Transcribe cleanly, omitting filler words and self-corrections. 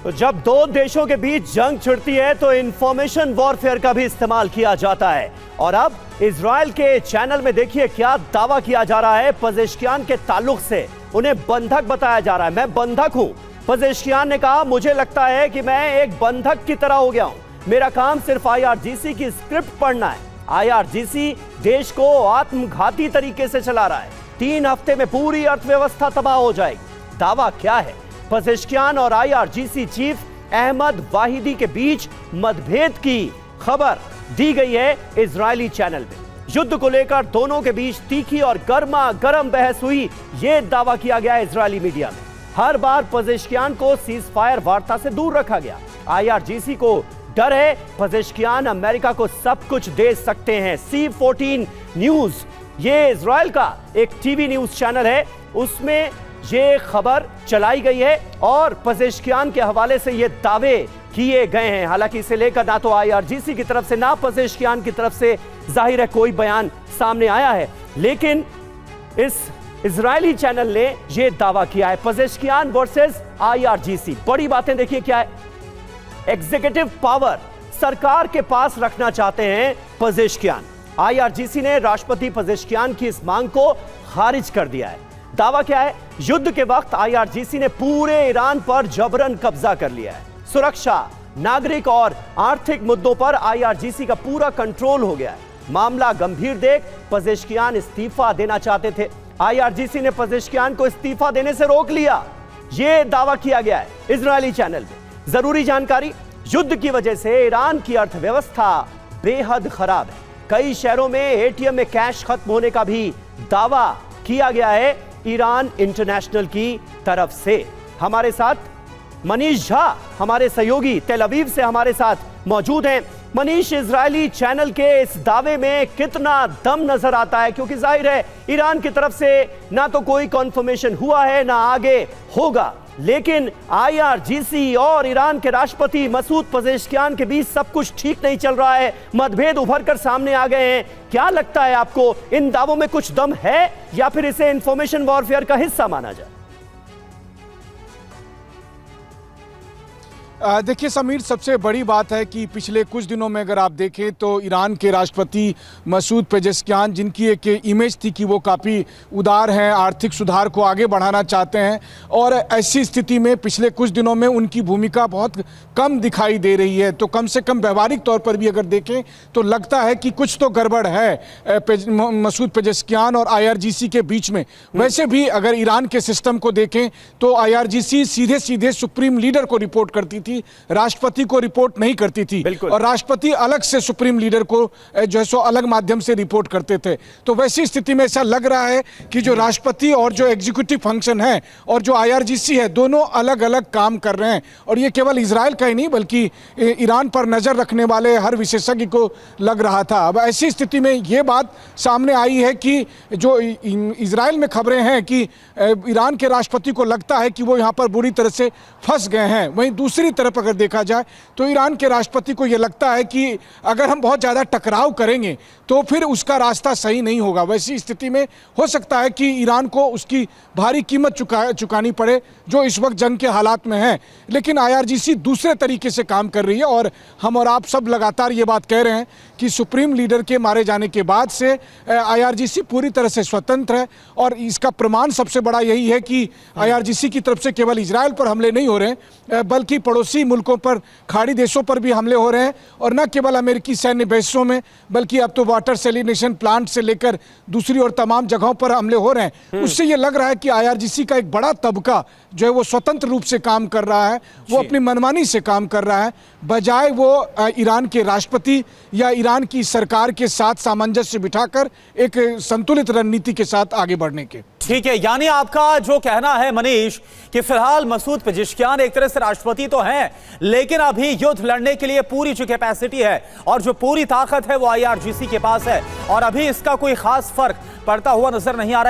तो जब दो देशों के बीच जंग छिड़ती है तो इंफॉर्मेशन वॉरफेयर का भी इस्तेमाल किया जाता है। और अब इजराइल के चैनल में देखिए क्या दावा किया जा रहा है पजेश्कियान के ताल्लुक से। उन्हें बंधक बताया जा रहा है। मैं बंधक हूं। पजेश्कियान ने कहा, मुझे लगता है कि मैं एक बंधक की तरह हो गया हूं। मेरा काम सिर्फ IRGC की स्क्रिप्ट पढ़ना है। IRGC देश को आत्मघाती तरीके से चला रहा है। 3 हफ्ते में पूरी अर्थव्यवस्था तबाह हो जाएगी। दावा क्या है? पजेश्कियान और IRGC चीफ अहमद वाहिदी के बीच मतभेद की खबर दी गई है इजरायली चैनल में। युद्ध को लेकर दोनों के बीच तीखी और गर्मा गर्म बहस हुई, यह दावा किया गया इजरायली मीडिया में। हर बार पजेश्कियान को सीज फायर वार्ता से दूर रखा गया। IRGC को डर है पजेश्कियान अमेरिका को सब कुछ दे सकते हैं। C14 न्यूज, ये इजराइल का एक टीवी न्यूज चैनल है, उसमें ये खबर चलाई गई है और पजेश्कियान के हवाले से ये दावे किए गए हैं। हालांकि इसे लेकर ना तो IRGC की तरफ से ना पजेश्कियान की तरफ से जाहिर है कोई बयान सामने आया है, लेकिन इस इजरायली चैनल ने यह दावा किया है पजेश्कियान वर्सेस IRGC। बड़ी बातें देखिए क्या है। एग्जीक्यूटिव पावर सरकार के पास रखना चाहते हैं पजेश्कियान। IRGC ने राष्ट्रपति पजेश्कियान की इस मांग को खारिज कर दिया है। दावा क्या है? युद्ध के वक्त IRGC ने पूरे ईरान पर जबरन कब्जा कर लिया है। सुरक्षा, नागरिक और आर्थिक मुद्दों पर IRGC का पूरा कंट्रोल हो गया है। मामला गंभीर देख पजेश्कियान इस्तीफा देना चाहते थे। IRGC ने पजेश्कियान को इस्तीफा देने से रोक लिया, यह दावा किया गया है इजरायली चैनल में। जरूरी जानकारी, युद्ध की वजह से ईरान की अर्थव्यवस्था बेहद खराब है। कई शहरों में ATM में कैश खत्म होने का भी दावा किया गया है ईरान इंटरनेशनल की तरफ से। हमारे साथ मनीष झा, हमारे सहयोगी तेल अवीव से हमारे साथ मौजूद हैं। मनीष, इजरायली चैनल के इस दावे में कितना दम नजर आता है? क्योंकि जाहिर है ईरान की तरफ से ना तो कोई कॉन्फर्मेशन हुआ है ना आगे होगा, लेकिन IRGC और ईरान के राष्ट्रपति मसूद पजेश्कियान के बीच सब कुछ ठीक नहीं चल रहा है। मतभेद उभर कर सामने आ गए हैं। क्या लगता है आपको, इन दावों में कुछ दम है या फिर इसे इंफॉर्मेशन वॉरफेयर का हिस्सा माना जाए? देखिए समीर, सबसे बड़ी बात है कि पिछले कुछ दिनों में अगर आप देखें तो ईरान के राष्ट्रपति मसूद पेजेश्कियान, जिनकी एक इमेज थी कि वो काफ़ी उदार हैं, आर्थिक सुधार को आगे बढ़ाना चाहते हैं, और ऐसी स्थिति में पिछले कुछ दिनों में उनकी भूमिका बहुत कम दिखाई दे रही है। तो कम से कम व्यवहारिक तौर पर भी अगर देखें तो लगता है कि कुछ तो गड़बड़ है मसूद पेजेश्कियान और IRGC के बीच में। वैसे भी अगर ईरान के सिस्टम को देखें तो IRGC सीधे सीधे सुप्रीम लीडर को रिपोर्ट करती थी, राष्ट्रपति को रिपोर्ट नहीं करती थी, और राष्ट्रपति अलग से सुप्रीम लीडर को जो है सो अलग माध्यम से रिपोर्ट करते थे। तो वैसी स्थिति में ऐसा लग रहा है कि जो राष्ट्रपति और जो एग्जीक्यूटिव फंक्शन है और जो IRGC है, दोनों अलग अलग काम कर रहे हैं। और ये केवल इजराइल का ही नहीं बल्कि ईरान पर नजर रखने वाले हर विशेषज्ञ को लग रहा था। अब ऐसी स्थिति में ये बात सामने आई है कि जो इजराइल में खबरें हैं कि ईरान के राष्ट्रपति को लगता है कि वो यहाँ पर बुरी तरह से फंस गए हैं। वहीं दूसरी तरफ अगर देखा जाए तो ईरान के राष्ट्रपति को यह लगता है कि अगर हम बहुत ज़्यादा टकराव करेंगे तो फिर उसका रास्ता सही नहीं होगा। वैसी स्थिति में हो सकता है कि ईरान को उसकी भारी कीमत चुकानी पड़े जो इस वक्त जंग के हालात में है। लेकिन IRGC दूसरे तरीके से काम कर रही है और हम और आप सब लगातार ये बात कह रहे हैं कि सुप्रीम लीडर के मारे जाने के बाद से IRGC पूरी तरह से स्वतंत्र है। और इसका प्रमाण सबसे बड़ा यही है कि IRGC की तरफ से केवल इजराइल पर हमले नहीं हो रहे हैं बल्कि पड़ोसी मुल्कों पर, खाड़ी देशों पर भी हमले हो रहे हैं। और न केवल अमेरिकी सैन्य बेसों में बल्कि अब तो वाटर सैलिनेशन प्लांट से लेकर दूसरी और तमाम जगहों पर हमले हो रहे हैं। उससे ये लग रहा है कि IRGC का एक बड़ा तबका जो है वो स्वतंत्र रूप से काम कर रहा है, वो अपनी मनमानी से काम कर रहा है, बजाय वो ईरान के राष्ट्रपति या ईरान की सरकार के साथ सामंजस्य बिठाकर एक संतुलित रणनीति के साथ आगे बढ़ने के। ठीक है, यानी आपका जो कहना है मनीष कि फिलहाल मसूद पेजेश्कियान एक तरह से राष्ट्रपति तो हैं, लेकिन अभी युद्ध लड़ने के लिए पूरी जो कैपेसिटी है और जो पूरी ताकत है वो IRGC के पास है, और अभी इसका कोई खास फर्क पड़ता हुआ नजर नहीं आ रहा है।